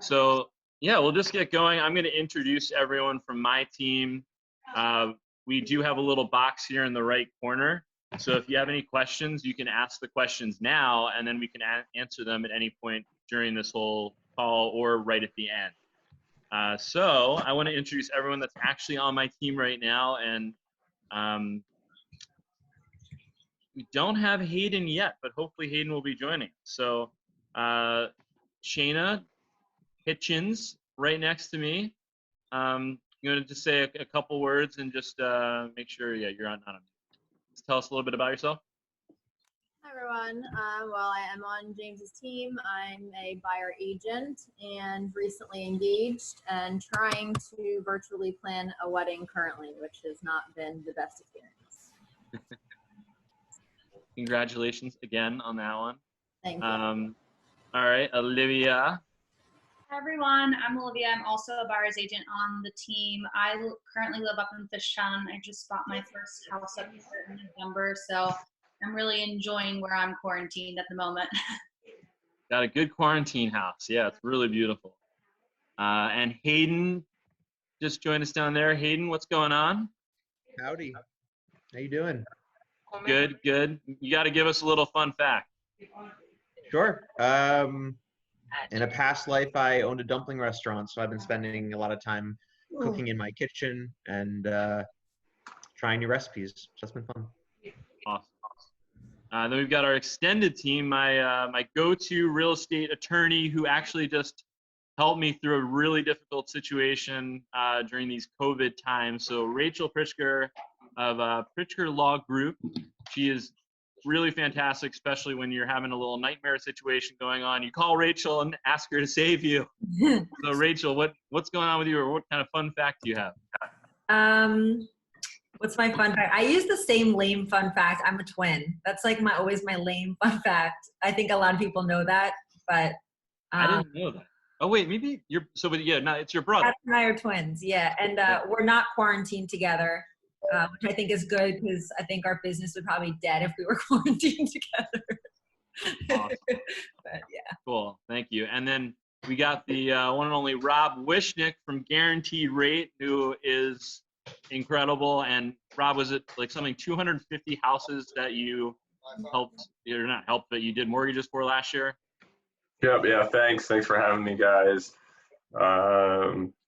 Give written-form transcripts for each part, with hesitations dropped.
So yeah, we'll just get going. I'm going to introduce everyone from my team. We do have a little box here in the right corner. So if you have any questions, you can ask the questions now, and then we can answer them at any point during this whole call or right at the end. So I want to introduce everyone that's actually on my team right now. And we don't have Hayden yet, but hopefully Hayden will be joining. So Shayna Hitchens right next to me. I'm going to just say a couple words and just make sure, yeah, you're on mute. Just tell us a little bit about yourself. Hi, everyone. Well, I am on James's team. I'm a buyer agent and recently engaged and trying to virtually plan a wedding currently, which has not been the best experience. Congratulations again on that one. Thank you. All right, Olivia. Hi everyone, I'm Olivia. I'm also a buyer's agent on the team. I currently live up in Fishtown. I just bought my first house up here in November, so I'm really enjoying where I'm quarantined at the moment. Got a good quarantine house. Yeah, it's really beautiful. And Hayden just joined us down there. Hayden, what's going on? Howdy. How you doing? Good, good. You got to give us a little fun fact. Sure. In a past life, I owned a dumpling restaurant, so I've been spending a lot of time cooking in my kitchen and trying new recipes. So that's been fun. Awesome. Then we've got our extended team, my go-to real estate attorney who actually just helped me through a really difficult situation during these COVID times. So Rachel Pritzker of Pritzker Law Group. She is really fantastic, especially when you're having a little nightmare situation going on. You call Rachel and ask her to save you. So Rachel, what's going on with you, or what kind of fun fact do you have? What's my fun fact? I use the same lame fun fact. I'm a twin. That's like always my lame fun fact. I think a lot of people know that, but I didn't know that. Oh wait, maybe but yeah, no, it's your brother. Dad and I are twins, yeah, and we're not quarantined together. Which I think is good because I think our business would probably be dead if we were quarantined together. Awesome. But yeah. Cool, thank you. And then we got the one and only Rob Wishnick from Guaranteed Rate, who is incredible. And Rob, was it like something 250 houses that you helped, or not helped, but you did mortgages for last year? Yep, yeah, thanks for having me, guys.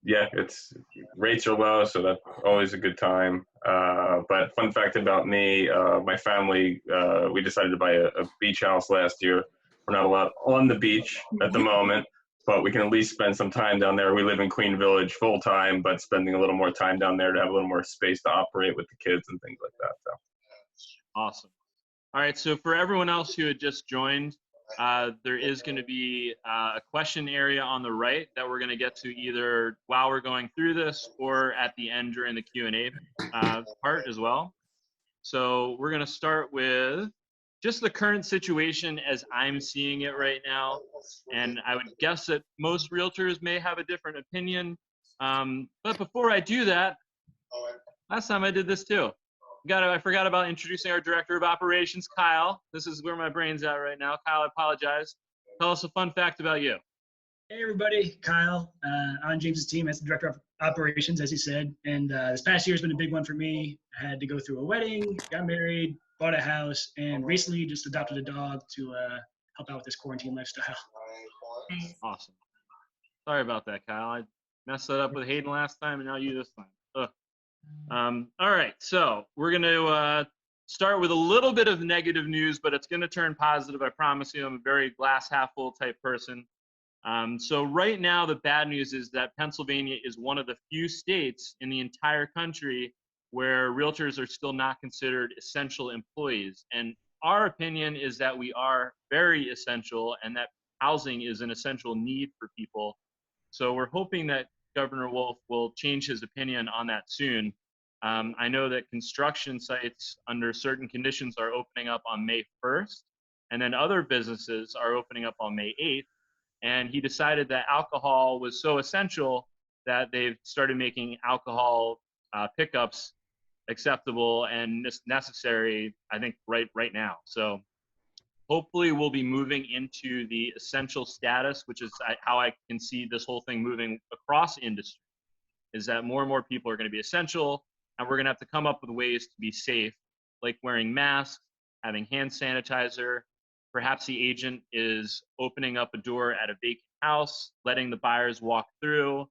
Yeah, it's rates are low, so that's always a good time. But fun fact about me, my family, we decided to buy a beach house last year. We're not allowed on the beach at the moment, but we can at least spend some time down there. We live in Queen Village full time, but spending a little more time down there to have a little more space to operate with the kids and things like that. So. Awesome. All right, so for everyone else who had just joined, there is going to be a question area on the right that we're going to get to either while we're going through this or at the end during the Q&A part as well. So we're going to start with just the current situation as I'm seeing it right now. And I would guess that most realtors may have a different opinion. But before I do that, last time I did this too. I forgot about introducing our Director of Operations, Kyle. This is where my brain's at right now. Kyle, I apologize. Tell us a fun fact about you. Hey, everybody. Kyle, on James's team as the Director of Operations, as he said. And this past year has been a big one for me. I had to go through a wedding, got married, bought a house, and recently just adopted a dog to help out with this quarantine lifestyle. Awesome. Sorry about that, Kyle. I messed that up with Hayden last time, and now you this time. Ugh. All right, so we're going to start with a little bit of negative news, but it's going to turn positive. I promise you. I'm a very glass half full type person. So right now, the bad news is that Pennsylvania is one of the few states in the entire country where realtors are still not considered essential employees. And our opinion is that we are very essential and that housing is an essential need for people. So we're hoping that Governor Wolf will change his opinion on that soon. I know that construction sites under certain conditions are opening up on May 1st, and then other businesses are opening up on May 8th. And he decided that alcohol was so essential that they've started making alcohol pickups acceptable and necessary, I think, right now. So hopefully we'll be moving into the essential status, which is how I can see this whole thing moving across industry, is that more and more people are going to be essential, and we're going to have to come up with ways to be safe, like wearing masks, having hand sanitizer. Perhaps the agent is opening up a door at a vacant house, letting the buyers walk through,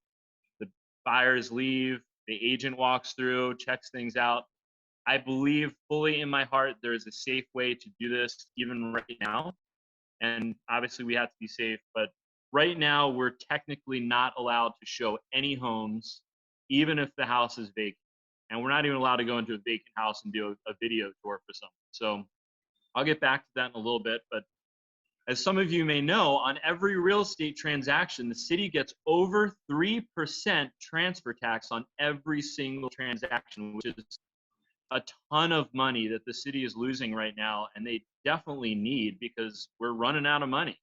the buyers leave, the agent walks through, checks things out. I believe fully in my heart there is a safe way to do this even right now. And obviously we have to be safe, but right now we're technically not allowed to show any homes, even if the house is vacant. And we're not even allowed to go into a vacant house and do a video tour for someone. So I'll get back to that in a little bit, but as some of you may know, on every real estate transaction, the city gets over 3% transfer tax on every single transaction, which is a ton of money that the city is losing right now, and they definitely need, because we're running out of money.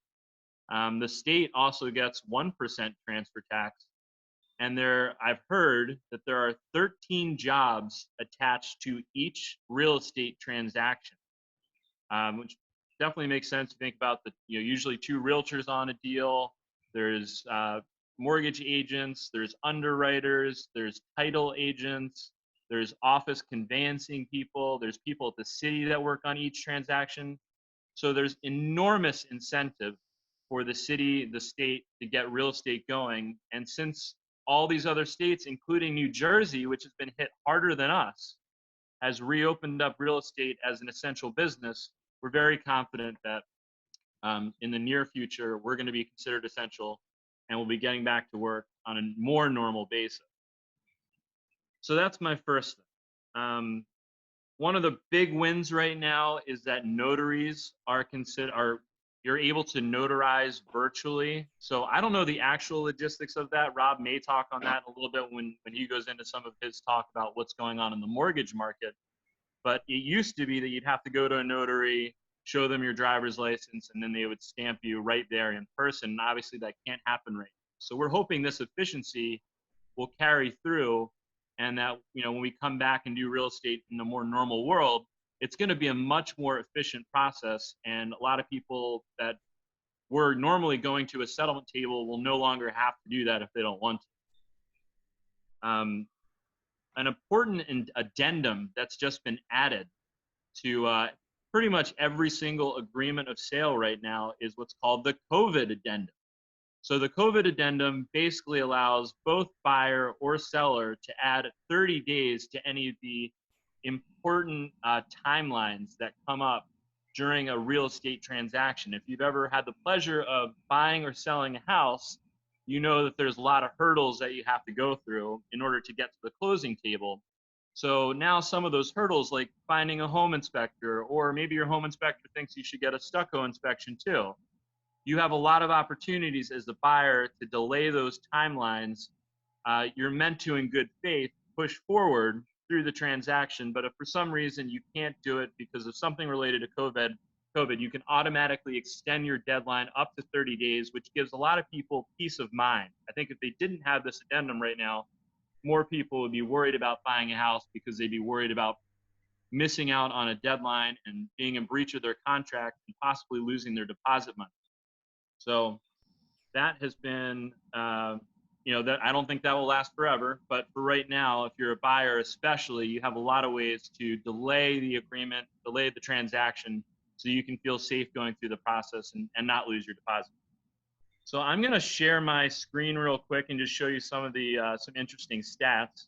The state also gets 1% transfer tax, and I've heard that there are 13 jobs attached to each real estate transaction, which definitely makes sense to think about usually 2 realtors on a deal. There's mortgage agents, there's underwriters, there's title agents, there's office conveyancing people, there's people at the city that work on each transaction. So there's enormous incentive for the city, the state, to get real estate going. And since all these other states, including New Jersey, which has been hit harder than us, has reopened up real estate as an essential business, we're very confident that in the near future, we're going to be considered essential, and we'll be getting back to work on a more normal basis. So that's my first thing. One of the big wins right now is that notaries you're able to notarize virtually. So I don't know the actual logistics of that. Rob may talk on that a little bit when he goes into some of his talk about what's going on in the mortgage market. But it used to be that you'd have to go to a notary, show them your driver's license, and then they would stamp you right there in person. And obviously that can't happen right now. So we're hoping this efficiency will carry through, and that when we come back and do real estate in a more normal world, it's going to be a much more efficient process. And a lot of people that were normally going to a settlement table will no longer have to do that if they don't want to. An important addendum that's just been added to pretty much every single agreement of sale right now is what's called the COVID addendum. So the COVID addendum basically allows both buyer or seller to add 30 days to any of the important timelines that come up during a real estate transaction. If you've ever had the pleasure of buying or selling a house, you know that there's a lot of hurdles that you have to go through in order to get to the closing table. So now some of those hurdles, like finding a home inspector, or maybe your home inspector thinks you should get a stucco inspection too. You have a lot of opportunities as the buyer to delay those timelines. You're meant to, in good faith, push forward through the transaction, but if for some reason you can't do it because of something related to COVID, you can automatically extend your deadline up to 30 days, which gives a lot of people peace of mind. I think if they didn't have this addendum right now, more people would be worried about buying a house because they'd be worried about missing out on a deadline and being in breach of their contract and possibly losing their deposit money. So that has been, that I don't think that will last forever, but for right now, if you're a buyer especially, you have a lot of ways to delay the agreement, delay the transaction, so you can feel safe going through the process and not lose your deposit. So I'm going to share my screen real quick and just show you some of the some interesting stats.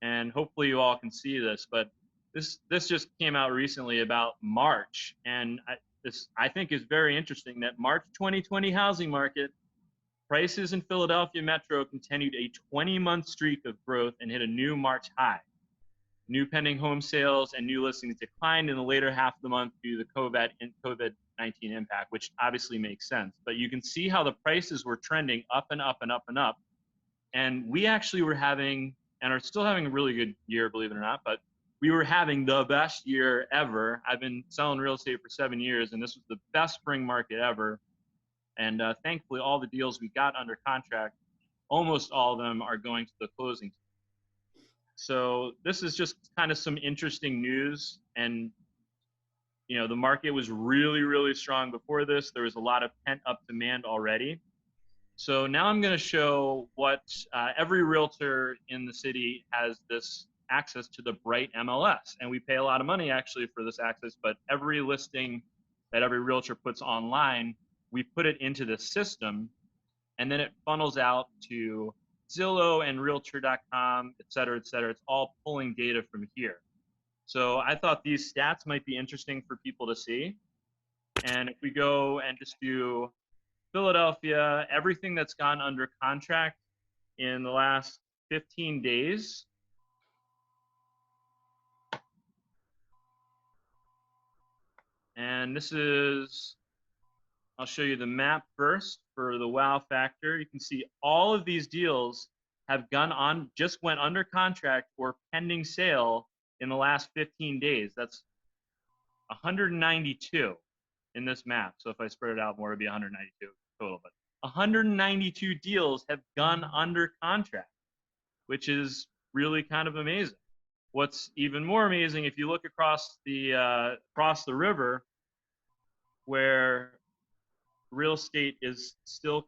And hopefully you all can see this, but this just came out recently about March, and this I think is very interesting that March 2020 housing market prices in Philadelphia Metro continued a 20-month streak of growth and hit a new March high. New pending home sales and new listings declined in the later half of the month due to the COVID-19 impact, which obviously makes sense. But you can see how the prices were trending up and up and up and up. And we actually were having, and are still having, a really good year, believe it or not, but we were having the best year ever. I've been selling real estate for 7 years, and this was the best spring market ever. And thankfully, all the deals we got under contract, almost all of them are going to the closing. So this is just kind of some interesting news. And, the market was really, really strong before this. There was a lot of pent-up demand already. So now I'm going to show what every realtor in the city has this access to the Bright MLS. And we pay a lot of money actually for this access, but every listing that every realtor puts online, we put it into the system, and then it funnels out to Zillow and Realtor.com, et cetera, et cetera. It's all pulling data from here. So I thought these stats might be interesting for people to see. And if we go and just do Philadelphia, everything that's gone under contract in the last 15 days. And this is, I'll show you the map first for the wow factor. You can see all of these deals have just went under contract or pending sale in the last 15 days. That's 192 in this map. So if I spread it out more, it'd be 192 total. But 192 deals have gone under contract, which is really kind of amazing. What's even more amazing, if you look across the river, where real estate is still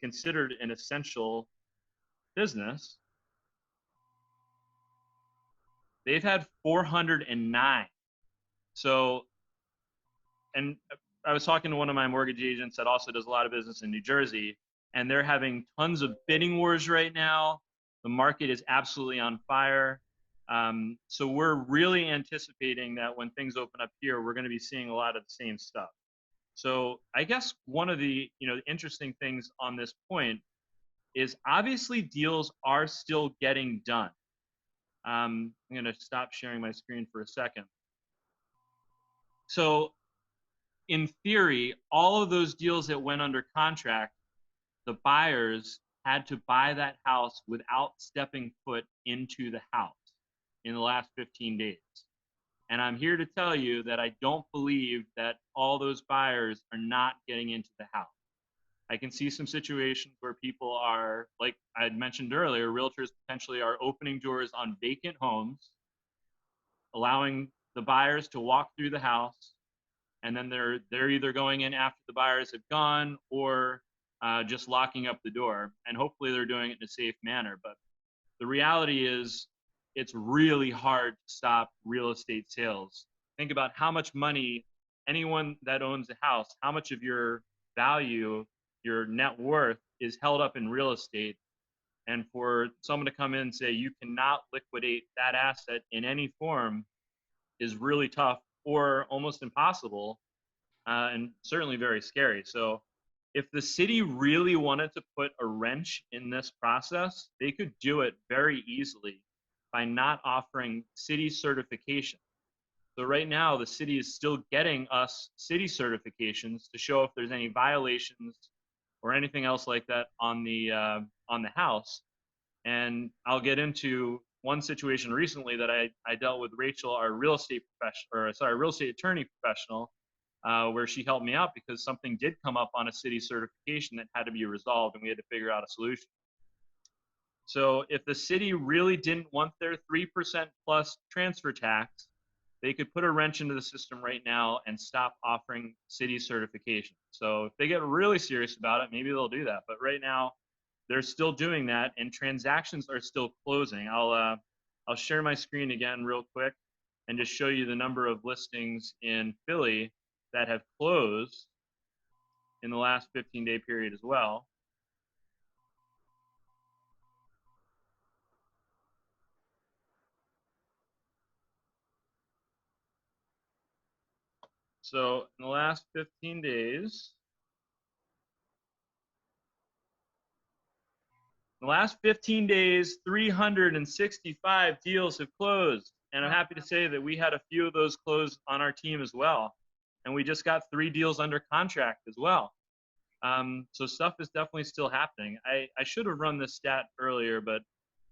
considered an essential business, they've had 409. So, and I was talking to one of my mortgage agents that also does a lot of business in New Jersey, and they're having tons of bidding wars right now. The market is absolutely on fire. So we're really anticipating that when things open up here, we're going to be seeing a lot of the same stuff. So I guess one of the interesting things on this point is obviously deals are still getting done. I'm going to stop sharing my screen for a second. So in theory, all of those deals that went under contract, the buyers had to buy that house without stepping foot into the house in the last 15 days. And I'm here to tell you that I don't believe that all those buyers are not getting into the house. I can see some situations where people are, like I had mentioned earlier, realtors potentially are opening doors on vacant homes, allowing the buyers to walk through the house, and then they're either going in after the buyers have gone or just locking up the door. And hopefully they're doing it in a safe manner. But the reality is it's really hard to stop real estate sales. Think about how much money anyone that owns a house, how much of your value, your net worth is held up in real estate. And for someone to come in and say you cannot liquidate that asset in any form is really tough or almost impossible, and certainly very scary. So if the city really wanted to put a wrench in this process, they could do it very easily by not offering city certification. So right now, the city is still getting us city certifications to show if there's any violations or anything else like that on the house. And I'll get into one situation recently that I dealt with Rachel, our real estate attorney professional, where she helped me out because something did come up on a city certification that had to be resolved, and we had to figure out a solution. So if the city really didn't want their 3% plus transfer tax, they could put a wrench into the system right now and stop offering city certification. So if they get really serious about it, maybe they'll do that. But right now, they're still doing that, and transactions are still closing. I'll share my screen again real quick and just show you the number of listings in Philly that have closed in the last 15-day period as well. So in the last 15 days, 365 deals have closed. And I'm happy to say that we had a few of those close on our team as well. And we just got 3 deals under contract as well. So stuff is definitely still happening. I should have run this stat earlier, but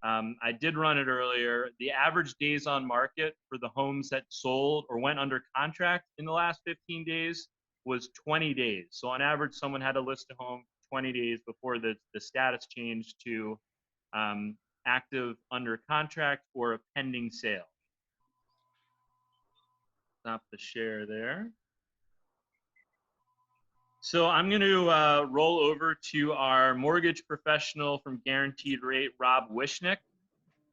I did run it earlier. The average days on market for the homes that sold or went under contract in the last 15 days was 20 days. So on average, someone had to list a home 20 days before the status changed to active under contract or a pending sale. Stop the share there. So I'm going to roll over to our mortgage professional from Guaranteed Rate, Rob Wishnick.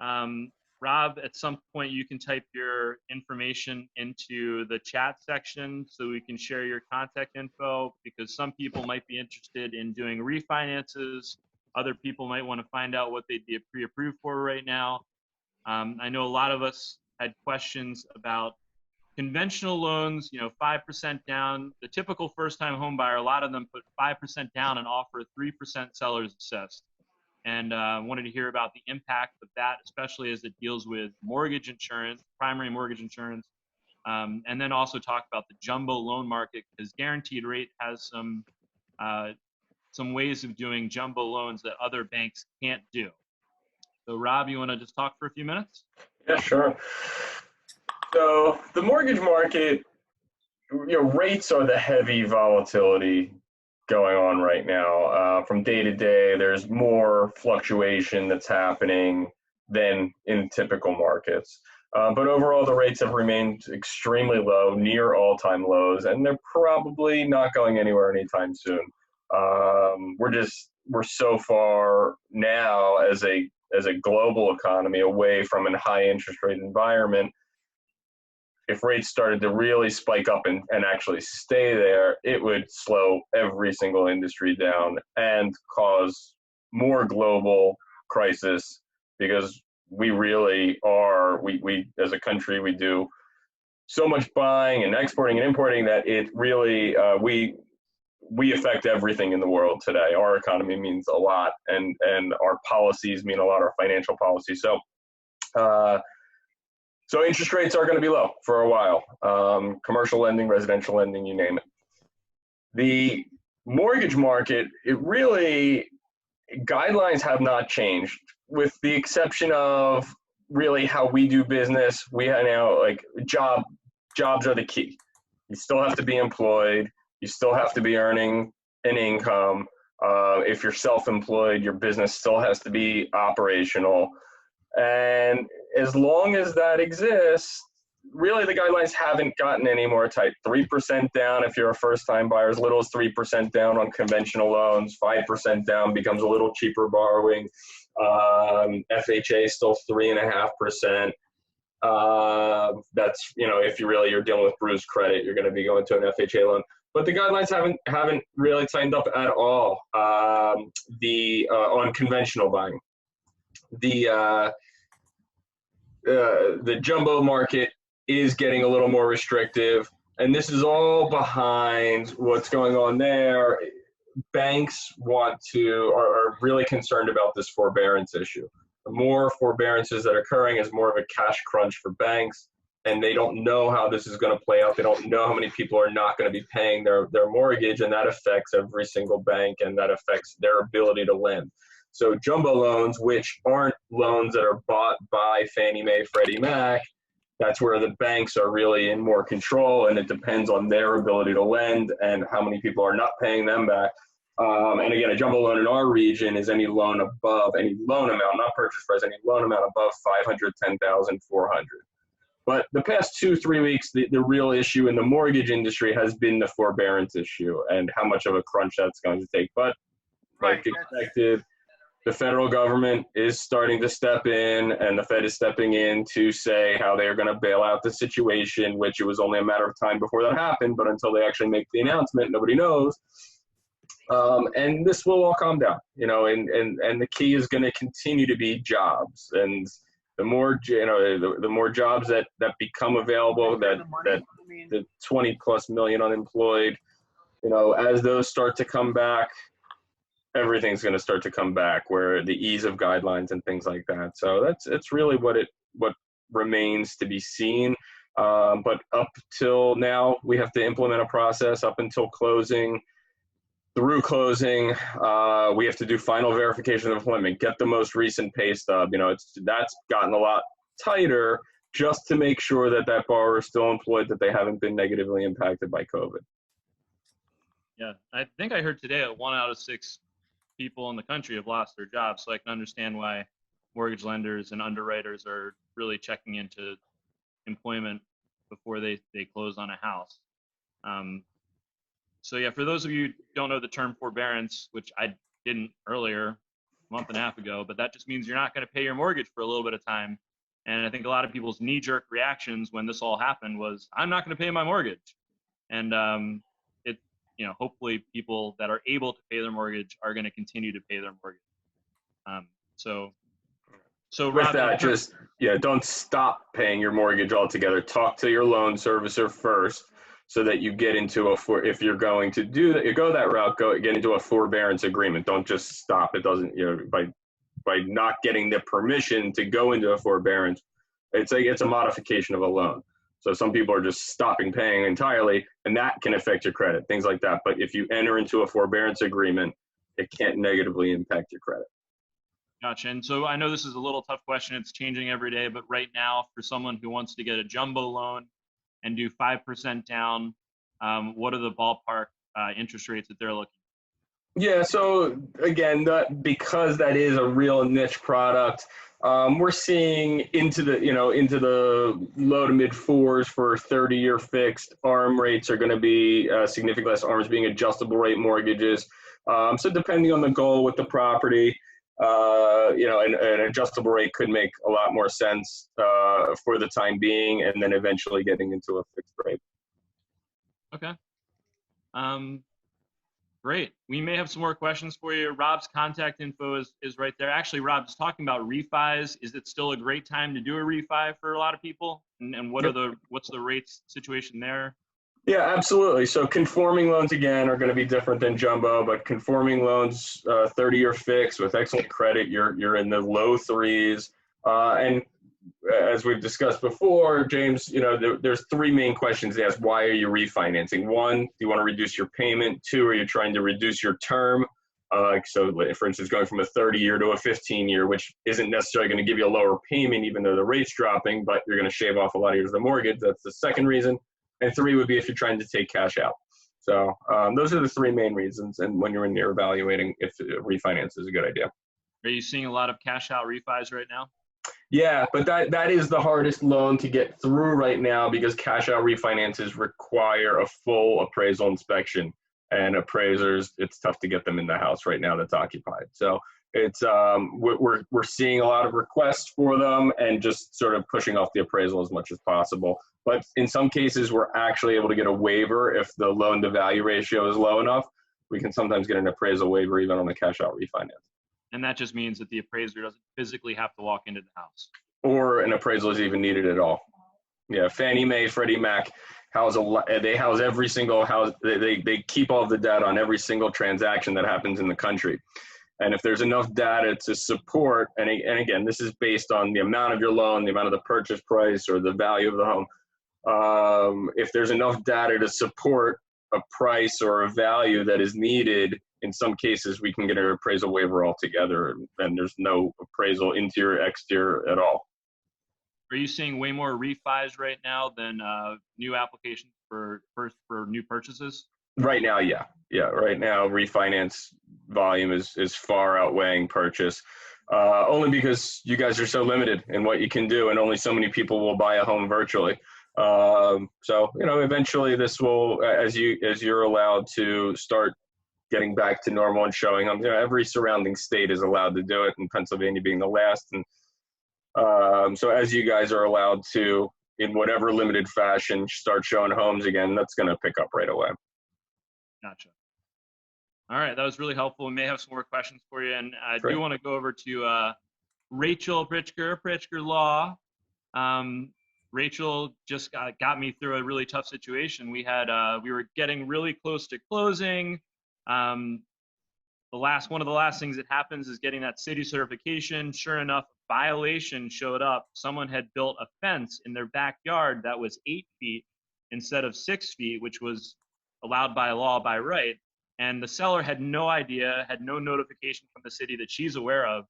Rob, at some point you can type your information into the chat section so we can share your contact info, because some people might be interested in doing refinances. Other people might want to find out what they'd be pre-approved for right now. I know a lot of us had questions about conventional loans, 5% down. The typical first-time home buyer, a lot of them put 5% down and offer 3% seller's assessed. And wanted to hear about the impact of that, especially as it deals with mortgage insurance, primary mortgage insurance, and then also talk about the jumbo loan market, because Guaranteed Rate has some ways of doing jumbo loans that other banks can't do. So Rob, you want to just talk for a few minutes? Yeah, sure. So the mortgage market, rates are the heavy volatility going on right now. From day to day, there's more fluctuation that's happening than in typical markets. But overall, the rates have remained extremely low, near all-time lows, and they're probably not going anywhere anytime soon. We're so far now as a global economy away from a high interest rate environment. If rates started to really spike up and actually stay there, it would slow every single industry down and cause more global crisis, because we really are, we as a country, we do so much buying and exporting and importing that it really, we affect everything in the world today. Our economy means a lot, and our policies mean a lot, our financial policies. So interest rates are going to be low for a while. Commercial lending, residential lending, you name it. The mortgage market, guidelines have not changed, with the exception of really how we do business. We have now, jobs are the key. You still have to be employed. You still have to be earning an income. If you're self-employed, your business still has to be operational. And as long as that exists, really the guidelines haven't gotten any more tight. 3% down if you're a first-time buyer, as little as 3% down on conventional loans. 5% down becomes a little cheaper borrowing. FHA still 3.5%. That's, if you're dealing with bruised credit, you're going to be going to an FHA loan. But the guidelines haven't really tightened up at all on conventional buying. The jumbo market is getting a little more restrictive, and this is all behind what's going on there. Banks are really concerned about this forbearance issue. The more forbearances that are occurring is more of a cash crunch for banks, and they don't know how this is going to play out. They don't know how many people are not going to be paying their mortgage, and that affects every single bank, and that affects their ability to lend. So jumbo loans, which aren't loans that are bought by Fannie Mae, Freddie Mac, that's where the banks are really in more control, and it depends on their ability to lend and how many people are not paying them back. And again, a jumbo loan in our region is any loan amount, not purchase price, any loan amount above $510,400. But the past 2-3 weeks, the real issue in the mortgage industry has been the forbearance issue and how much of a crunch that's going to take. But like expected, the federal government is starting to step in, and the Fed is stepping in to say how they are going to bail out the situation, which it was only a matter of time before that happened. But until they actually make the announcement, nobody knows. And this will all calm down, and the key is going to continue to be jobs. And the more, the more jobs that become available, the 20+ million unemployed, as those start to come back, everything's going to start to come back, where the ease of guidelines and things like that. So it's really what remains to be seen. But up till now, we have to implement a process up until closing. Through closing, we have to do final verification of employment, get the most recent pay stub. That's gotten a lot tighter, just to make sure that borrower is still employed, that they haven't been negatively impacted by COVID. Yeah, I think I heard today that 1 out of 6 people in the country have lost their jobs. So I can understand why mortgage lenders and underwriters are really checking into employment before they close on a house. So yeah, for those of you who don't know the term forbearance, which I didn't earlier, a month and a half ago, but that just means you're not going to pay your mortgage for a little bit of time. And I think a lot of people's knee-jerk reactions when this all happened was, I'm not going to pay my mortgage. And hopefully people that are able to pay their mortgage are going to continue to pay their mortgage. So with Rob, that, don't stop paying your mortgage altogether. Talk to your loan servicer first, so that you get into if you're going to go that route, get into a forbearance agreement. Don't just stop. It doesn't, by not getting the permission to go into a forbearance, it's a modification of a loan. So some people are just stopping paying entirely, and that can affect your credit, things like that. But if you enter into a forbearance agreement, it can't negatively impact your credit. Gotcha. And so I know this is a little tough question. It's changing every day, but right now, for someone who wants to get a jumbo loan and do 5% down, what are the ballpark interest rates that they're looking at? Yeah, so again, because that is a real niche product, we're seeing into the low to mid fours for 30-year fixed. ARM rates are going to be significantly less, ARMs being adjustable rate mortgages. So depending on the goal with the property, an adjustable rate could make a lot more sense for the time being, and then eventually getting into a fixed rate. Okay. Great. We may have some more questions for you. Rob's contact info is right there. Actually, Rob, just talking about refis, is it still a great time to do a refi for a lot of people? And what's the rates situation there? Yeah, absolutely. So conforming loans, again, are going to be different than jumbo, but conforming loans, 30-year fixed with excellent credit, you're in the low threes. And as we've discussed before, James, there's three main questions to ask. Why are you refinancing? One, do you want to reduce your payment? Two, are you trying to reduce your term? So for instance, going from a 30-year to a 15-year, which isn't necessarily going to give you a lower payment, even though the rate's dropping, but you're going to shave off a lot of years of the mortgage. That's the second reason. And three would be if you're trying to take cash out. So those are the three main reasons. And when you're in there evaluating if refinance is a good idea. Are you seeing a lot of cash out refis right now? Yeah, but that is the hardest loan to get through right now, because cash out refinances require a full appraisal inspection, and appraisers, it's tough to get them in the house right now that's occupied. So it's we're seeing a lot of requests for them and just sort of pushing off the appraisal as much as possible. But in some cases, we're actually able to get a waiver if the loan to value ratio is low enough. We can sometimes get an appraisal waiver even on the cash out refinance. And that just means that the appraiser doesn't physically have to walk into the house. Or an appraisal is even needed at all. Yeah, Fannie Mae, Freddie Mac they house every single house. They keep all of the data on every single transaction that happens in the country. And if there's enough data to support, and again, this is based on the amount of your loan, the amount of the purchase price, or the value of the home. If there's enough data to support a price or a value that is needed, in some cases, we can get an appraisal waiver altogether, and there's no appraisal interior, exterior at all. Are you seeing way more refis right now than new applications for new purchases? Right now, yeah. Right now, refinance volume is far outweighing purchase, only because you guys are so limited in what you can do, and only so many people will buy a home virtually. So eventually, this will, as you're allowed to start getting back to normal and showing them. Every surrounding state is allowed to do it, and Pennsylvania being the last. And so as you guys are allowed to, in whatever limited fashion, start showing homes again, that's going to pick up right away. Gotcha. All right, that was really helpful. We may have some more questions for you, and I Great. do want to go over to Rachel Pritzker Law. Rachel just got me through a really tough situation. We were getting really close to closing. One of the last things that happens is getting that city certification. Sure enough, violation showed up. Someone had built a fence in their backyard that was 8 feet instead of 6 feet, which was allowed by law by right. And the seller had no idea, had no notification from the city that she's aware of.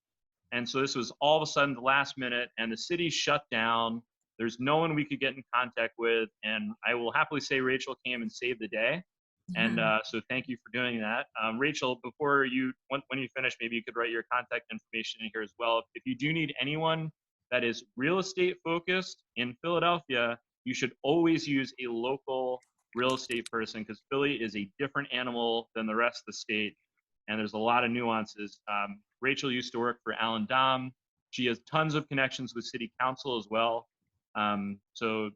And so this was all of a sudden the last minute, and the city shut down. There's no one we could get in contact with. And I will happily say Rachel came and saved the day. And so thank you for doing that. Rachel, when you finish, maybe you could write your contact information in here as well. If you do need anyone that is real estate focused in Philadelphia you should always use a local real estate person, because Philly is a different animal than the rest of the state, and there's a lot of nuances. Rachel used to work for Alan Dom. She has tons of connections with city council as well. So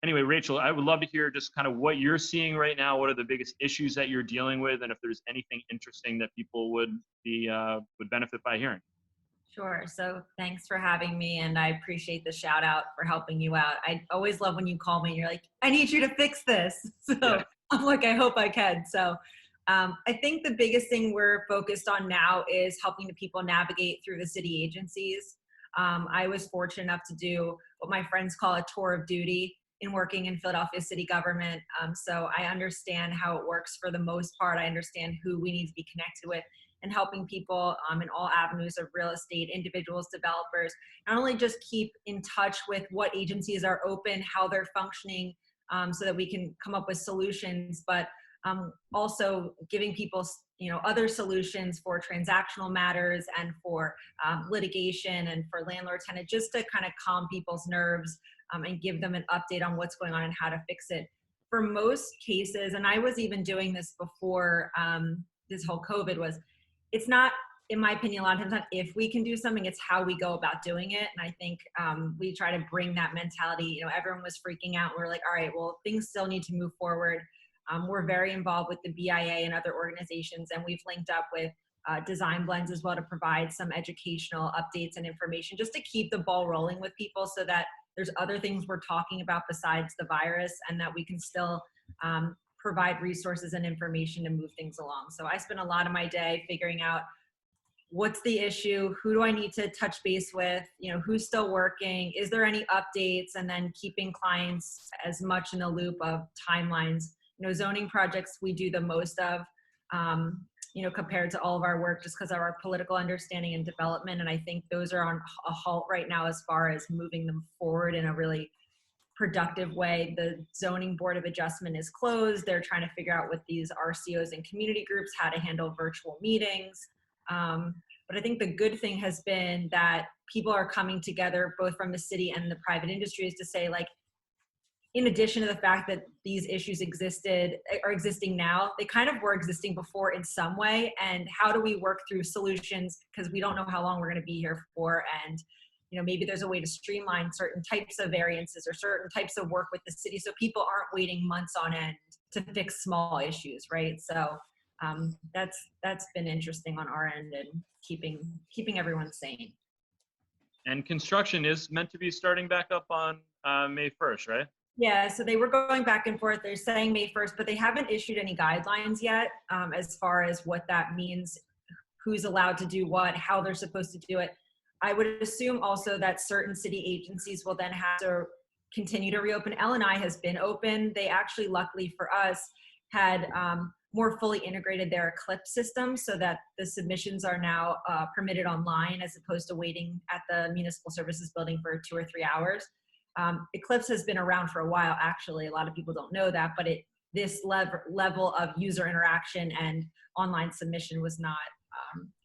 anyway, Rachel, I would love to hear just kind of what you're seeing right now. What are the biggest issues that you're dealing with, and if there's anything interesting that people would benefit by hearing. Sure. So thanks for having me, and I appreciate the shout out for helping you out. I always love when you call me and you're like, I need you to fix this. So yeah. I'm like, I hope I can. So I think the biggest thing we're focused on now is helping the people navigate through the city agencies. I was fortunate enough to do what my friends call a tour of duty in working in Philadelphia city government. So I understand how it works for the most part. I understand who we need to be connected with, and helping people in all avenues of real estate, individuals, developers, not only just keep in touch with what agencies are open, how they're functioning, so that we can come up with solutions, but also giving people, other solutions for transactional matters and for litigation and for landlord-tenant, just to kind of calm people's nerves and give them an update on what's going on and how to fix it. For most cases, and I was even doing this before this whole COVID was, it's not, in my opinion, a lot of times not if we can do something, it's how we go about doing it. And I think we try to bring that mentality. Everyone was freaking out. We're like, all right, well, things still need to move forward. We're very involved with the BIA and other organizations, and we've linked up with Design Blends as well to provide some educational updates and information just to keep the ball rolling with people, so that there's other things we're talking about besides the virus, and that we can still provide resources and information to move things along. So I spend a lot of my day figuring out what's the issue, who do I need to touch base with, who's still working, is there any updates, and then keeping clients as much in the loop of timelines. Zoning projects we do the most of, compared to all of our work, just because of our political understanding and development. And I think those are on a halt right now as far as moving them forward in a really productive way. The Zoning Board of Adjustment is closed. They're trying to figure out with these RCOs and community groups how to handle virtual meetings. But I think the good thing has been that people are coming together, both from the city and the private industries, to say, like, in addition to the fact that these issues are existing now, they kind of were existing before in some way. And how do we work through solutions? Because we don't know how long we're going to be here for. And maybe there's a way to streamline certain types of variances or certain types of work with the city, so people aren't waiting months on end to fix small issues, right? So that's been interesting on our end, and keeping everyone sane. And construction is meant to be starting back up on May 1st, right? Yeah, so they were going back and forth. They're saying May 1st, but they haven't issued any guidelines yet as far as what that means, who's allowed to do what, how they're supposed to do it. I would assume also that certain city agencies will then have to continue to reopen. L&I has been open. They actually, luckily for us, had more fully integrated their Eclipse system, so that the submissions are now permitted online as opposed to waiting at the Municipal Services Building for 2 or 3 hours. Eclipse has been around for a while, actually. A lot of people don't know that, but this level of user interaction and online submission was not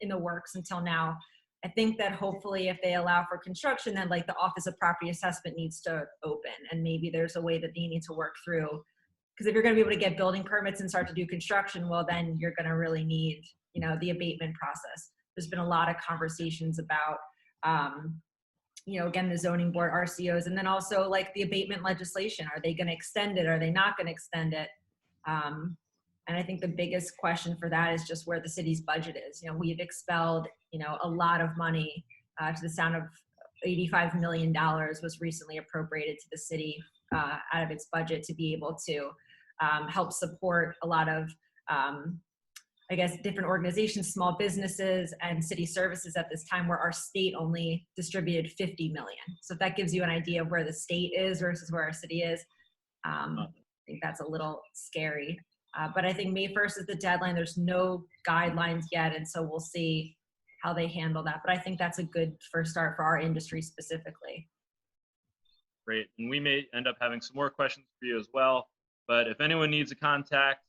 in the works until now. I think that hopefully if they allow for construction, then like the Office of Property Assessment needs to open, and maybe there's a way that they need to work through. Because if you're going to be able to get building permits and start to do construction, well, then you're going to really need, the abatement process. There's been a lot of conversations about, again, the zoning board, RCOs, and then also like the abatement legislation. Are they going to extend it? Are they not going to extend it? And I think the biggest question for that is just where the city's budget is. We've expelled, a lot of money to the sound of $85 million was recently appropriated to the city out of its budget to be able to help support a lot of, different organizations, small businesses, and city services at this time, where our state only distributed $50 million. So if that gives you an idea of where the state is versus where our city is, I think that's a little scary. But I think May 1st is the deadline. There's no guidelines yet, and so we'll see how they handle that. But I think that's a good first start for our industry specifically. Great. And we may end up having some more questions for you as well. But if anyone needs a contact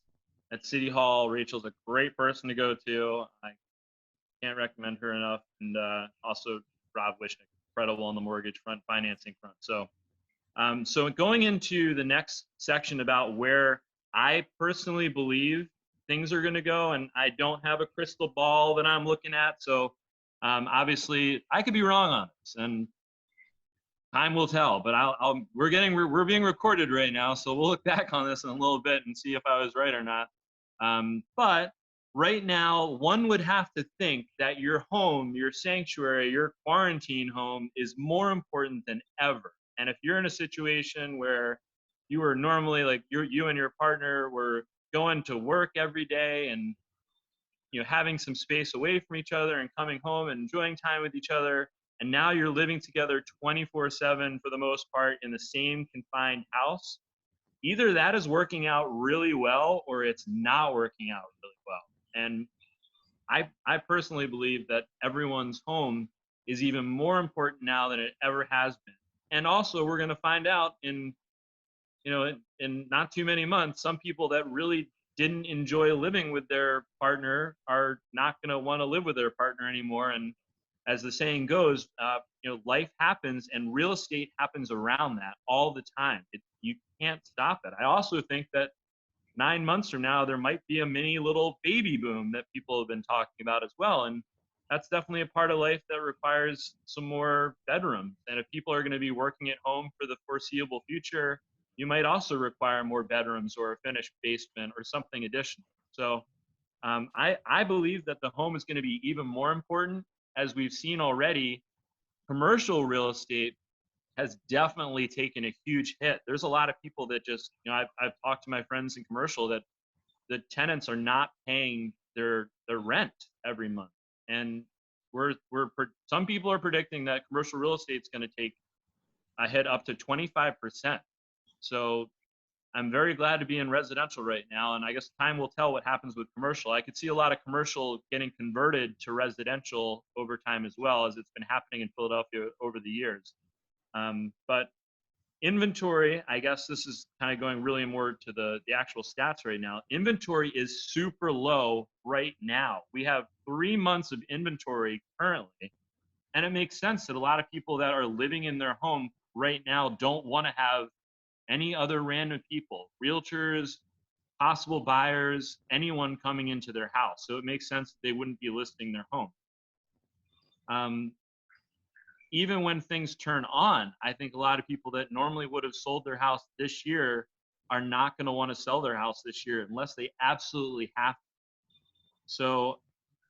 at City Hall, Rachel's a great person to go to. I can't recommend her enough. And also Rob Wishnick, incredible on the mortgage front, financing front. So So going into the next section about where I personally believe things are going to go, and I don't have a crystal ball that I'm looking at. So obviously I could be wrong on this, and time will tell. But we're being recorded right now, so we'll look back on this in a little bit and see if I was right or not. But right now, one would have to think that your home, your sanctuary, your quarantine home is more important than ever. And if you're in a situation where you were normally like you and your partner were going to work every day and having some space away from each other and coming home and enjoying time with each other, and now you're living together 24/7 for the most part in the same confined house, either that is working out really well or it's not working out really well. And I personally believe that everyone's home is even more important now than it ever has been. And also, we're going to find out in not too many months, some people that really didn't enjoy living with their partner are not going to want to live with their partner anymore. And as the saying goes, life happens, and real estate happens around that all the time. You can't stop it. I also think that 9 months from now, there might be a mini little baby boom that people have been talking about as well. And that's definitely a part of life that requires some more bedrooms. And if people are going to be working at home for the foreseeable future, you might also require more bedrooms or a finished basement or something additional. So I believe that the home is going to be even more important. As we've seen already, commercial real estate has definitely taken a huge hit. There's a lot of people that just, I've talked to my friends in commercial that the tenants are not paying their rent every month. And some people are predicting that commercial real estate is going to take a hit up to 25%. So I'm very glad to be in residential right now, and I guess time will tell what happens with commercial. I could see a lot of commercial getting converted to residential over time as well, as it's been happening in Philadelphia over the years. But inventory, I guess this is kind of going really more to the actual stats right now. Inventory is super low right now. We have 3 months of inventory currently, and it makes sense that a lot of people that are living in their home right now don't want to have any other random people, realtors, possible buyers, anyone coming into their house. So it makes sense that they wouldn't be listing their home. Even when things turn on, I think a lot of people that normally would have sold their house this year are not going to want to sell their house this year unless they absolutely have to. So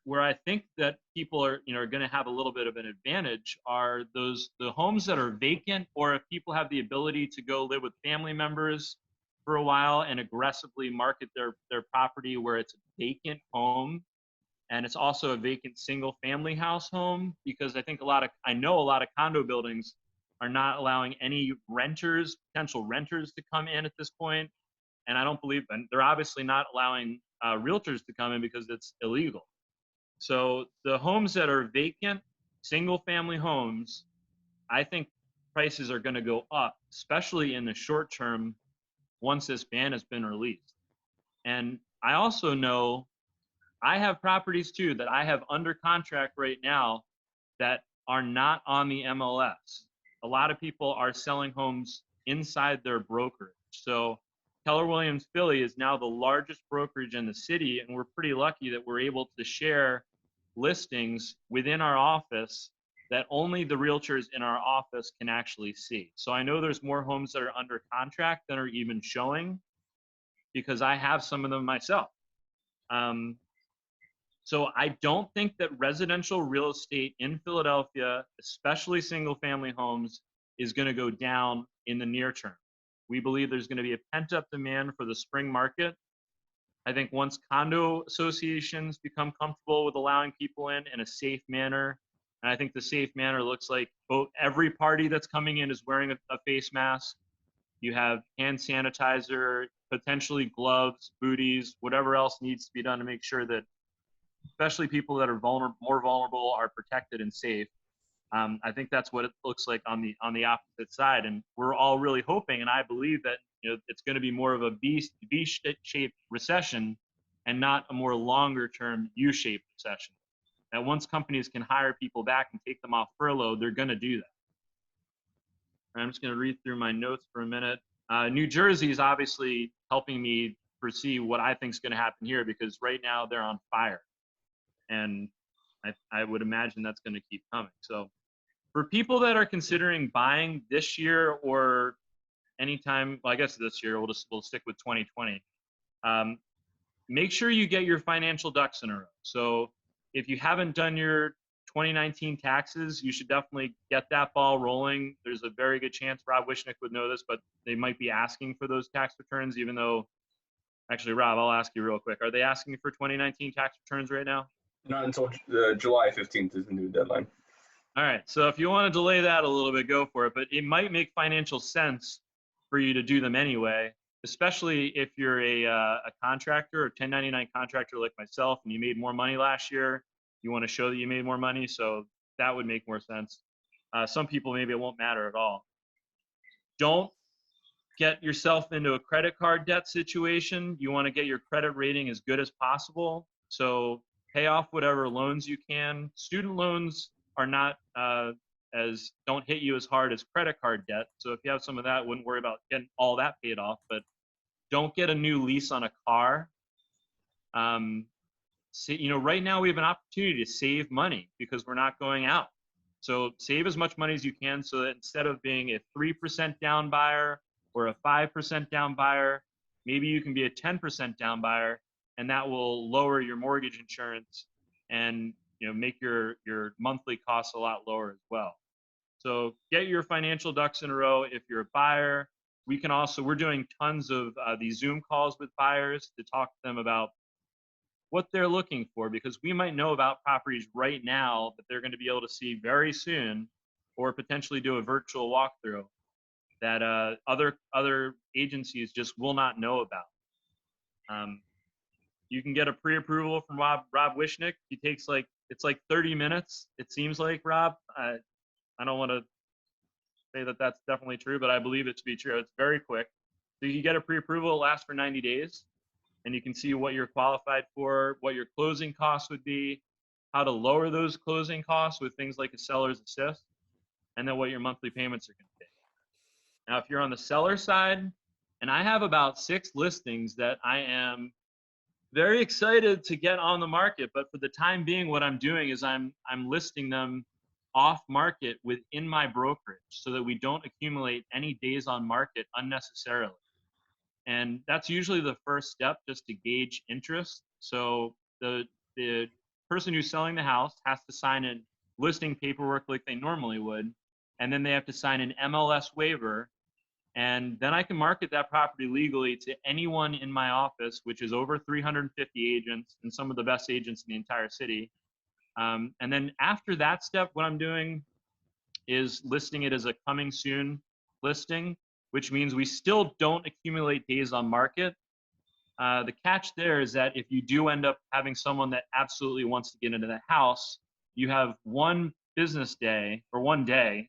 where I think that people are going to have a little bit of an advantage are the homes that are vacant, or if people have the ability to go live with family members for a while and aggressively market their property where it's a vacant home, and it's also a vacant single family house home, because I know a lot of condo buildings are not allowing any potential renters to come in at this point. And I don't believe, and they're obviously not allowing realtors to come in because it's illegal. So the homes that are vacant, single family homes, I think prices are going to go up, especially in the short term once this ban has been released. And I also know I have properties too that I have under contract right now that are not on the MLS. A lot of people are selling homes inside their brokerage. So Keller Williams Philly is now the largest brokerage in the city, and we're pretty lucky that we're able to share listings within our office that only the realtors in our office can actually see. So I know there's more homes that are under contract than are even showing, because I have some of them myself. So I don't think that residential real estate in Philadelphia, especially single family homes, is going to go down in the near term. We believe there's going to be a pent-up demand for the spring market. I think once condo associations become comfortable with allowing people in a safe manner, and I think the safe manner looks like every party that's coming in is wearing a face mask. You have hand sanitizer, potentially gloves, booties, whatever else needs to be done to make sure that especially people that are more vulnerable are protected and safe. I think that's what it looks like on the opposite side, and we're all really hoping, and I believe that it's going to be more of a V-shaped recession and not a more longer-term U-shaped recession. That once companies can hire people back and take them off furlough, they're going to do that. I'm just going to read through my notes for a minute. New Jersey is obviously helping me foresee what I think is going to happen here, because right now they're on fire. And I would imagine that's going to keep coming. So for people that are considering buying this year or anytime, well, I guess this year, we'll stick with 2020. Make sure you get your financial ducks in a row. So if you haven't done your 2019 taxes, you should definitely get that ball rolling. There's a very good chance Rob Wishnick would know this, but they might be asking for those tax returns, even though, actually, Rob, I'll ask you real quick. Are they asking for 2019 tax returns right now? Not until July 15th is the new deadline. All right, so if you want to delay that a little bit, go for it. But it might make financial sense for you to do them anyway, especially if you're a contractor or 1099 contractor like myself, and you made more money last year. You want to show that you made more money, so that would make more sense. Some people, maybe it won't matter at all. Don't get yourself into a credit card debt situation. You want to get your credit rating as good as possible. So pay off whatever loans you can. Student loans are not don't hit you as hard as credit card debt. So if you have some of that, wouldn't worry about getting all that paid off. But don't get a new lease on a car. Right now we have an opportunity to save money because we're not going out. So save as much money as you can, so that instead of being a 3% down buyer or a 5% down buyer, maybe you can be a 10% down buyer, and that will lower your mortgage insurance and make your monthly costs a lot lower as well. So get your financial ducks in a row. If you're a buyer, we're doing tons of these Zoom calls with buyers to talk to them about what they're looking for, because we might know about properties right now that they're going to be able to see very soon, or potentially do a virtual walkthrough that other agencies just will not know about. You can get a pre-approval from Rob Wishnick. He takes it's like 30 minutes. It seems like, Rob. I don't want to say that that's definitely true, but I believe it to be true. It's very quick. So you get a pre-approval. It lasts for 90 days. And you can see what you're qualified for, what your closing costs would be, how to lower those closing costs with things like a seller's assist, and then what your monthly payments are going to be. Now, if you're on the seller side, and I have about 6 listings that I am very excited to get on the market, but for the time being, what I'm doing is I'm listing them off market within my brokerage so that we don't accumulate any days on market unnecessarily. And that's usually the first step, just to gauge interest. So the person who's selling the house has to sign in listing paperwork like they normally would, and then they have to sign an MLS waiver, and then I can market that property legally to anyone in my office, which is over 350 agents and some of the best agents in the entire city. And then after that step, what I'm doing is listing it as a coming soon listing, which means we still don't accumulate days on market. The catch there is that if you do end up having someone that absolutely wants to get into the house, you have one business day or one day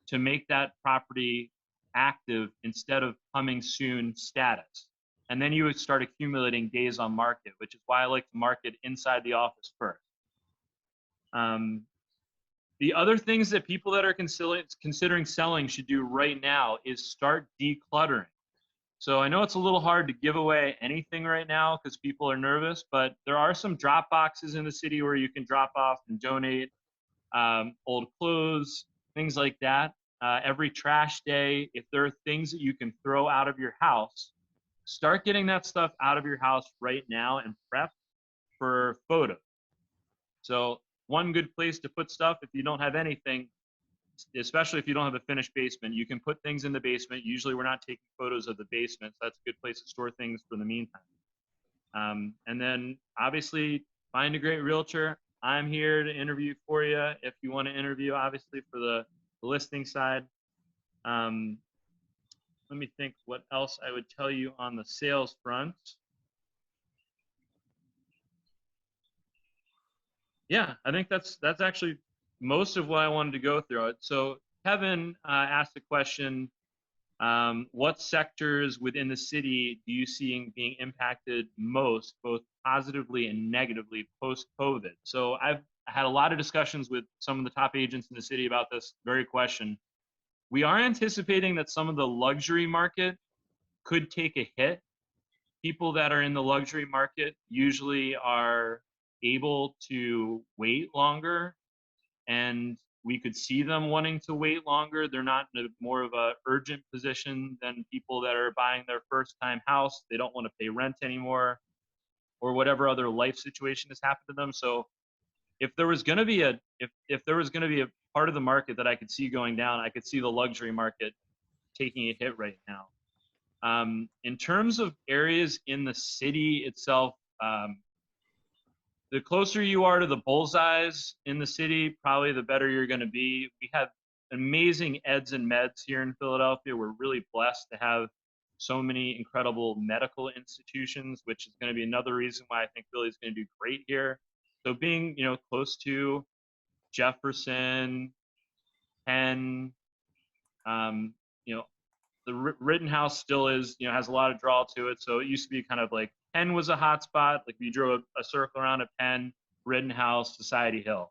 to make that property active instead of coming soon status. And then you would start accumulating days on market, which is why I like to market inside the office first. The other things that people that are considering selling should do right now is start decluttering. So I know it's a little hard to give away anything right now because people are nervous, but there are some drop boxes in the city where you can drop off and donate old clothes, things like that. Every trash day, if there are things that you can throw out of your house, start getting that stuff out of your house right now and prep for photos. So one good place to put stuff, if you don't have anything, especially if you don't have a finished basement, you can put things in the basement. Usually we're not taking photos of the basement, so that's a good place to store things for the meantime. And then obviously find a great realtor. I'm here to interview for you if you want to interview, obviously, for the listing side. Let me think what else I would tell you on the sales front. Yeah, I think that's actually most of what I wanted to go through. So Kevin asked a question, what sectors within the city do you see being impacted most, both positively and negatively post-COVID? So I've had a lot of discussions with some of the top agents in the city about this very question. We are anticipating that some of the luxury market could take a hit. People that are in the luxury market usually are able to wait longer, and we could see them wanting to wait longer. They're not in a more of a urgent position than people that are buying their first time house. They don't want to pay rent anymore, or whatever other life situation has happened to them. So if there was going to be a part of the market that I could see going down, I could see the luxury market taking a hit right now. In terms of areas in the city itself, the closer you are to the bullseyes in the city, probably the better you're going to be. We have amazing eds and meds here in Philadelphia. We're really blessed to have so many incredible medical institutions, which is going to be another reason why I think Philly is going to do great here. So being, close to Jefferson, Penn, the Rittenhouse still is, has a lot of draw to it. So it used to be kind of like Penn was a hot spot. Like if you drew a circle around at Penn, Rittenhouse, Society Hill.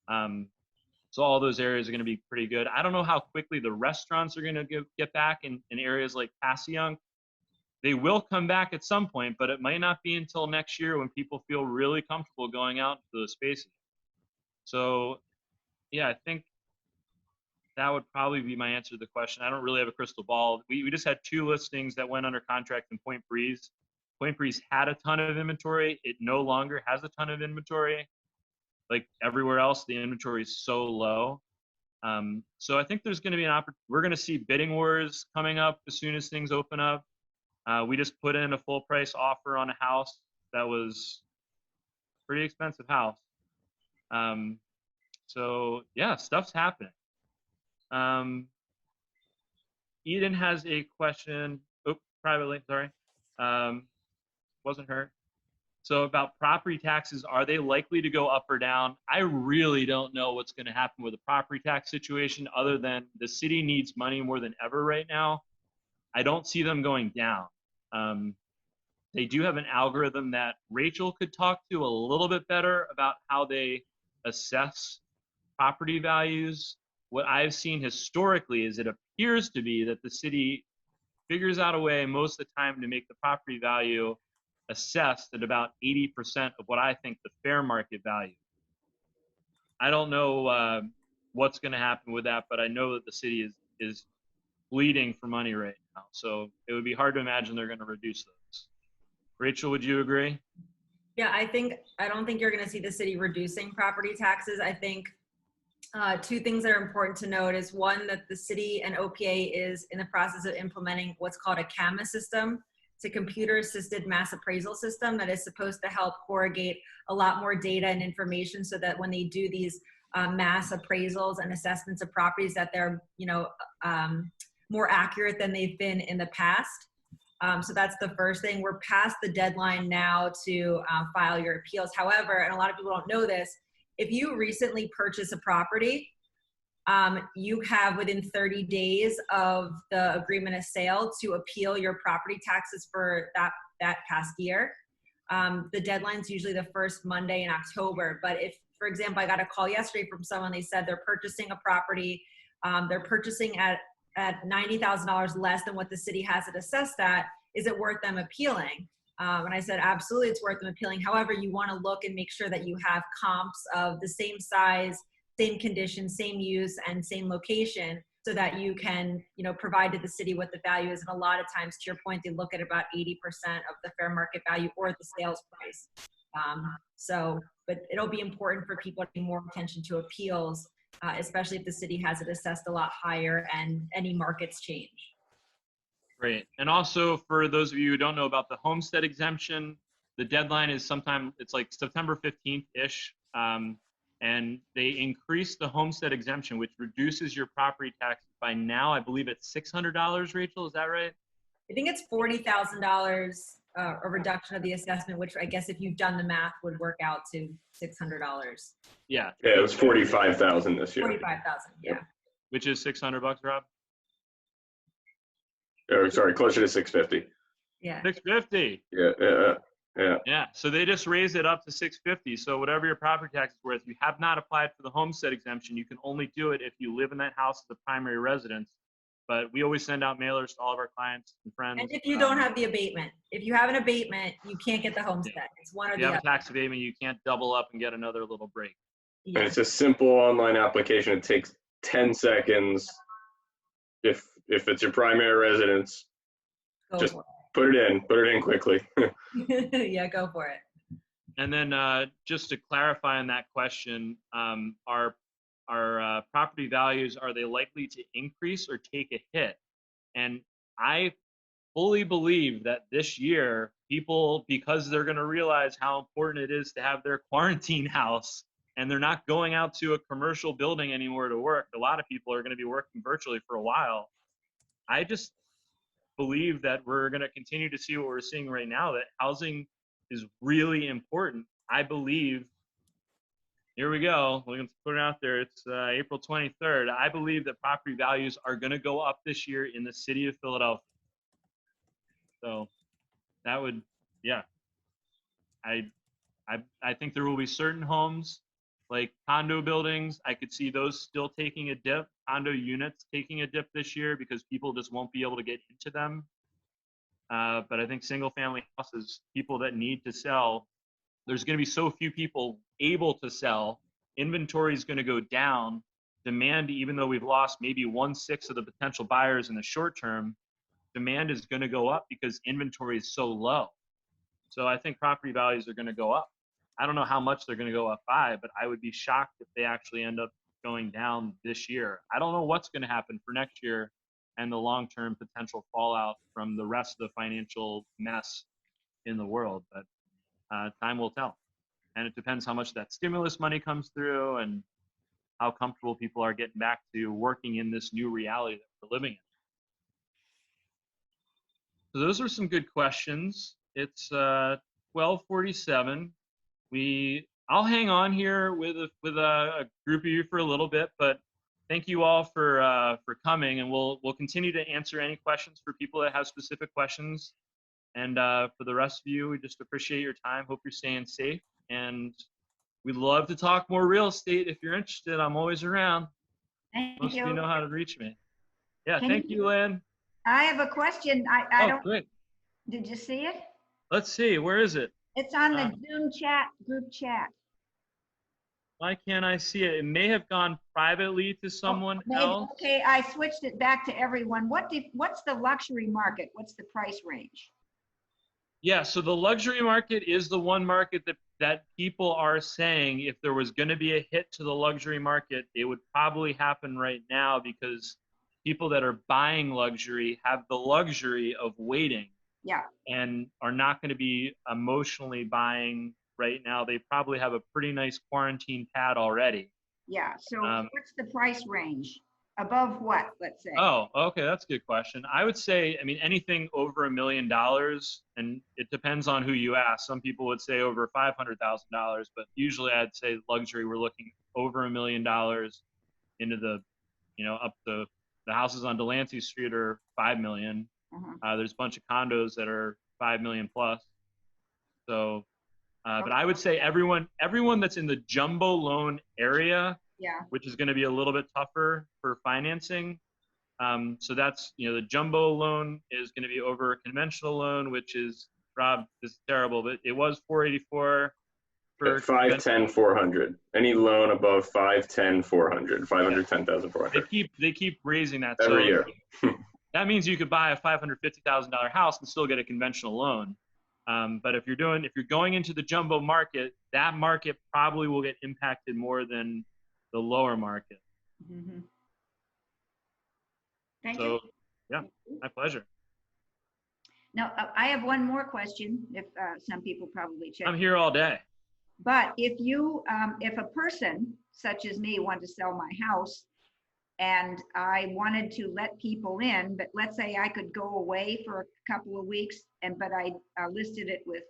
So all those areas are going to be pretty good. I don't know how quickly the restaurants are going to get back in areas like Passyunk. They will come back at some point, but it might not be until next year when people feel really comfortable going out into those spaces. So, yeah, I think that would probably be my answer to the question. I don't really have a crystal ball. We just had 2 listings that went under contract in Point Breeze. Point Breeze had a ton of inventory. It no longer has a ton of inventory. Like everywhere else, the inventory is so low. So I think there's going to be we're going to see bidding wars coming up as soon as things open up. We just put in a full price offer on a house that was a pretty expensive house. So yeah, stuff's happening. Eden has a question. Privately, sorry. Wasn't her. So about property taxes, are they likely to go up or down? I really don't know what's going to happen with the property tax situation other than the city needs money more than ever right now. I don't see them going down. They do have an algorithm that Rachel could talk to a little bit better about how they assess property values. What I've seen historically is it appears to be that the city figures out a way most of the time to make the property value assessed at about 80% of what I think the fair market value. I don't know what's going to happen with that, but I know that the city is bleeding for money right now. So it would be hard to imagine they're going to reduce those. Rachel, would you agree? Yeah, I don't think you're going to see the city reducing property taxes. I think 2 things that are important to note is one, that the city and OPA is in the process of implementing what's called a CAMA system. It's a computer-assisted mass appraisal system that is supposed to help corrugate a lot more data and information so that when they do these mass appraisals and assessments of properties that they're, more accurate than they've been in the past. So that's the first thing. We're past the deadline now to file your appeals. However, and a lot of people don't know this, if you recently purchase a property, you have within 30 days of the agreement of sale to appeal your property taxes for that past year. The deadline's usually the first Monday in October. But if, for example, I got a call yesterday from someone, they said they're purchasing a property, they're purchasing at $90,000 less than what the city has it assessed at, is it worth them appealing? And I said, absolutely, it's worth them appealing. However, you want to look and make sure that you have comps of the same size, same condition, same use, and same location so that you can, provide to the city what the value is. And a lot of times, to your point, they look at about 80% of the fair market value or the sales price. But it'll be important for people to pay more attention to appeals, especially if the city has it assessed a lot higher and any markets change. Great. And also for those of you who don't know about the homestead exemption, the deadline is it's like September 15th-ish. And they increased the homestead exemption, which reduces your property tax by now, I believe it's $600, Rachel, is that right? I think it's $40,000, a reduction of the assessment, which I guess if you've done the math would work out to $600. Yeah. Yeah, it was 45,000 this year. 45,000, yeah. Which is $600, Rob? Sorry, closer to 650. Yeah. 650. Yeah. So they just raised it up to 650. So whatever your property tax is worth, if you have not applied for the homestead exemption, you can only do it if you live in that house as a primary residence. but we always send out mailers to all of our clients and friends. And if you don't have the abatement, if you have an abatement, you can't get the homestead. It's one or if the you have other. a tax abatement, you can't double up and get another little break. And Yeah. it's a simple online application. It takes 10 seconds. If it's your primary residence, Go just for put it in quickly. it. Yeah, go for it. And then just to clarify on that question, our property values, are they likely to increase or take a hit? And I fully believe that this year, people, because they're going to realize how important it is to have their quarantine house, and they're not going out to a commercial building anymore to work. A lot of people are going to be working virtually for a while. I just believe that we're going to continue to see what we're seeing right now, that housing is really important. I believe, here we go, we're going to put it out there, it's April 23rd. I believe that property values are going to go up this year in the city of Philadelphia. So that would, yeah. I think there will be certain homes, like condo buildings, I could see those still taking a dip, condo units taking a dip this year because people just won't be able to get into them. But I think single family houses, people that need to sell, there's going to be so few people able to sell. Inventory is going to go down. Demand, even though we've lost maybe 1/6 of the potential buyers in the short term, demand is going to go up because inventory is so low. So I think property values are going to go up. I don't know how much they're going to go up by, but I would be shocked if they actually end up going down this year. I don't know what's going to happen for next year and the long-term potential fallout from the rest of the financial mess in the world, but time will tell. And it depends how much that stimulus money comes through and how comfortable people are getting back to working in this new reality that we're living in. So those are some good questions. It's 12:47. I'll hang on here with a group of you for a little bit, but thank you all for coming, and we'll continue to answer any questions for people that have specific questions. And for the rest of you, we just appreciate your time. Hope you're staying safe, and we'd love to talk more real estate. If you're interested, I'm always around. Most of you know how to reach me. Yeah, thank you, Lynn. I have a question. I don't. Great. Did you see it? Let's see. Where is it? It's on the Zoom chat, group chat. Why can't I see it? It may have gone privately to someone else. Okay, I switched it back to everyone. What's the luxury market? What's the price range? Yeah, so the luxury market is the one market that people are saying if there was going to be a hit to the luxury market, it would probably happen right now because people that are buying luxury have the luxury of waiting. Yeah. And are not going to be emotionally buying right now. They probably have a pretty nice quarantine pad already. Yeah, so what's the price range? Above what, let's say? Oh, okay, that's a good question. I would say, I mean, anything over $1 million, and it depends on who you ask. Some people would say over $500,000, but usually I'd say luxury, we're looking over $1 million into the, up to the houses on Delancey Street are $5 million. There's a bunch of condos that are 5 million plus. So, but I would say everyone that's in the jumbo loan area, which is going to be a little bit tougher for financing. So that's, the jumbo loan is going to be over a conventional loan, which is, Rob, this is terrible, but it was 484 for 510 400. Any loan above 510 400, 510,400. They keep raising that every year. That means you could buy a $550,000 house and still get a conventional loan. But if you're going into the jumbo market, that market probably will get impacted more than the lower market. Thank you. Yeah, my pleasure. Now, I have one more question. If some people probably check. I'm here all day. But if a person such as me wanted to sell my house, and I wanted to let people in, but let's say I could go away for a couple of weeks, but I listed it with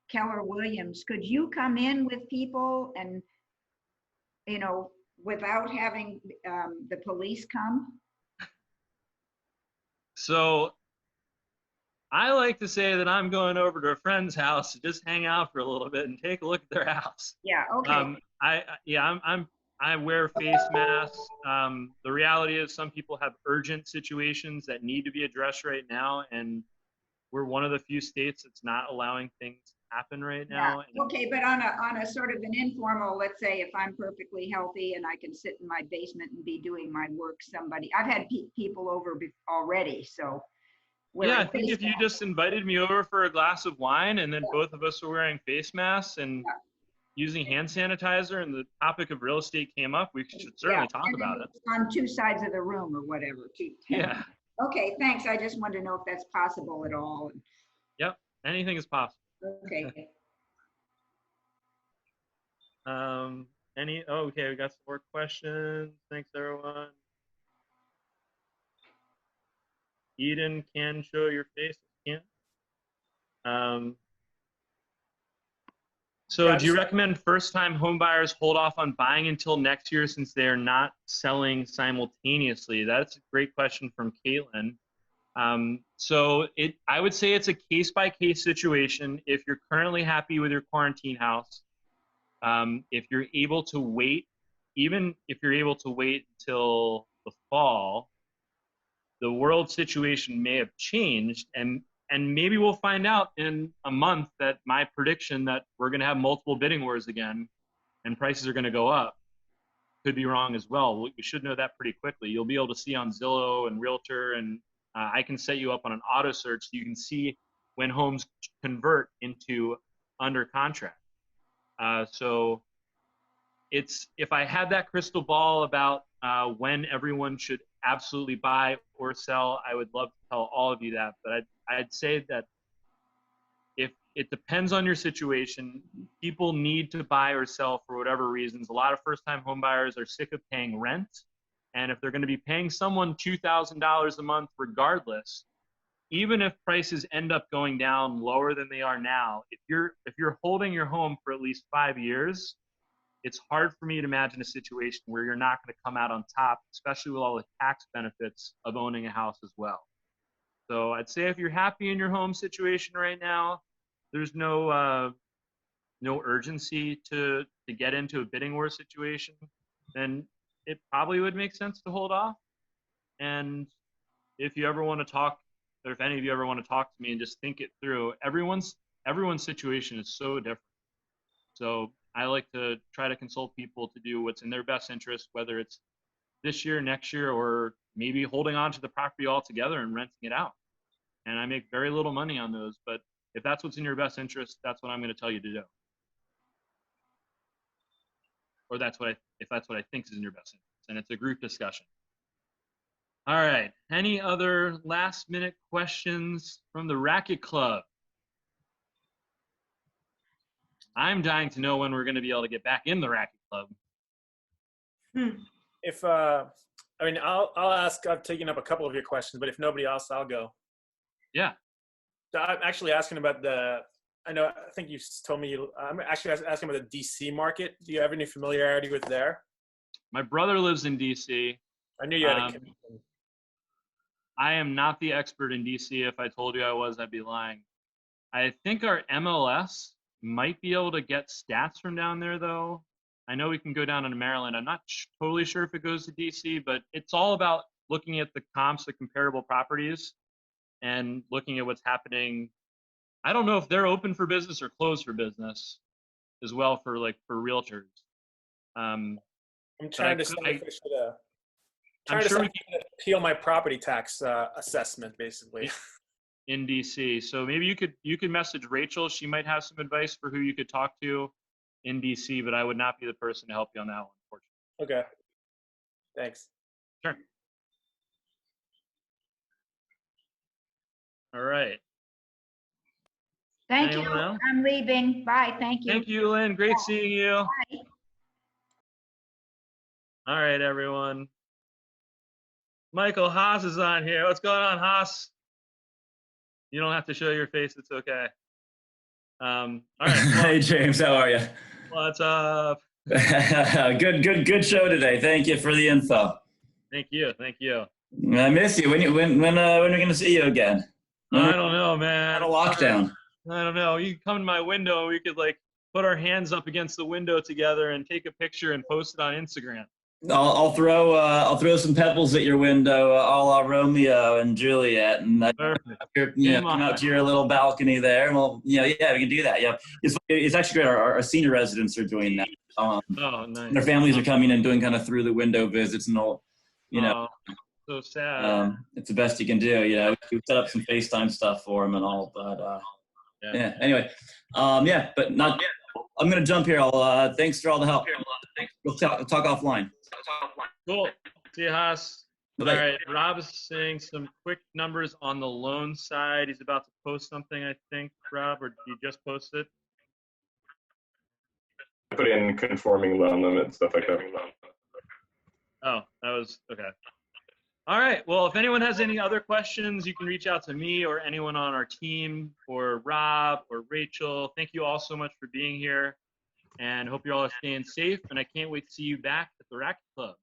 Keller Williams. Could you come in with people and, without having the police come? So I like to say that I'm going over to a friend's house to just hang out for a little bit and take a look at their house. Yeah. Okay. I wear face masks. The reality is some people have urgent situations that need to be addressed right now, and we're one of the few states that's not allowing things to happen right now. Yeah. Okay, but on a sort of an informal, let's say if I'm perfectly healthy and I can sit in my basement and be doing my work, I've had people over already, so. Yeah, I think if you just invited me over for a glass of wine and then both of us were wearing face masks and using hand sanitizer and the topic of real estate came up, we should certainly talk about it. On two sides of the room or whatever. Yeah. Okay, thanks. I just wanted to know if that's possible at all. Yep, anything is possible. Okay. Okay, we got some more questions. Thanks, everyone. Eden can show your face. Can't. So do you recommend first-time home buyers hold off on buying until next year since they are not selling simultaneously? That's a great question from Caitlin. I would say it's a case-by-case situation. If you're currently happy with your quarantine house, if you're able to wait, even if you're able to wait until the fall, the world situation may have changed, and maybe we'll find out in a month that my prediction that we're going to have multiple bidding wars again and prices are going to go up could be wrong as well. We should know that pretty quickly. You'll be able to see on Zillow and Realtor, and I can set you up on an auto search so you can see when homes convert into under contract. So if I had that crystal ball about when everyone should absolutely buy or sell, I would love to tell all of you that, but I'd say that if it depends on your situation, people need to buy or sell for whatever reasons. A lot of first-time home buyers are sick of paying rent, and if they're going to be paying someone $2,000 a month regardless, even if prices end up going down lower than they are now, if you're holding your home for at least 5 years, it's hard for me to imagine a situation where you're not going to come out on top, especially with all the tax benefits of owning a house as well. So I'd say if you're happy in your home situation right now, there's no urgency to get into a bidding war situation, then it probably would make sense to hold off. And if you ever want to talk, or if any of you ever want to talk to me and just think it through, everyone's situation is so different. So I like to try to consult people to do what's in their best interest, whether it's this year, next year, or maybe holding on to the property altogether and renting it out. And I make very little money on those, but if that's what's in your best interest, that's what I'm going to tell you to do. Or if that's what I think is in your best interest, and it's a group discussion. All right, any other last minute questions from the Racket Club? I'm dying to know when we're going to be able to get back in the Racket Club. I'll ask. I've taken up a couple of your questions, but if nobody else, I'll go. Yeah. So I'm actually asking about I think you told me I'm actually asking about the DC market. Do you have any familiarity with there? My brother lives in DC. I knew you had a connection. I am not the expert in DC. If I told you I was, I'd be lying. I think our MLS might be able to get stats from down there, though. I know we can go down into Maryland. I'm not totally sure if it goes to DC, but it's all about looking at the comps of comparable properties and looking at what's happening. I don't know if they're open for business or closed for business as well for realtors. I'm trying to decide if I should appeal my property tax assessment, basically. In DC. So maybe you could message Rachel. She might have some advice for who you could talk to in DC, but I would not be the person to help you on that one, unfortunately. Okay. Thanks. Sure. All right. Thank Anyone you. else? I'm leaving. Bye. Thank you. Thank you, Lynn. Great seeing you. Bye. All right, everyone. Michael Haas is on here. What's going on, Haas? You don't have to show your face. It's okay. All right. Hey, James. How are you? What's up? Good show today. Thank you for the info. Thank you. I miss you. When are we going to see you again? I don't know, man. Out of lockdown. I don't know. You can come to my window. We could put our hands up against the window together and take a picture and post it on Instagram. I'll throw some pebbles at your window, a la Romeo and Juliet, and come out to your little balcony there. Well, yeah, we can do that. Yeah, it's actually great. Our senior residents are doing that. Oh, nice. Their families are coming in doing kind of through the window visits and all. So sad. It's the best you can do. We set up some FaceTime stuff for them and all, but yeah. Anyway, but not. I'm gonna jump here. Thanks for all the help. We'll talk offline. Cool. See you, Haas. Bye-bye. All right. Rob is saying some quick numbers on the loan side. He's about to post something, I think, Rob, or did you just post it? I put in conforming loan limit, stuff like that. Oh, that was okay. All right. Well, if anyone has any other questions, you can reach out to me or anyone on our team or Rob or Rachel. Thank you all so much for being here, and hope you all are staying safe. And I can't wait to see you back at the Racket Club.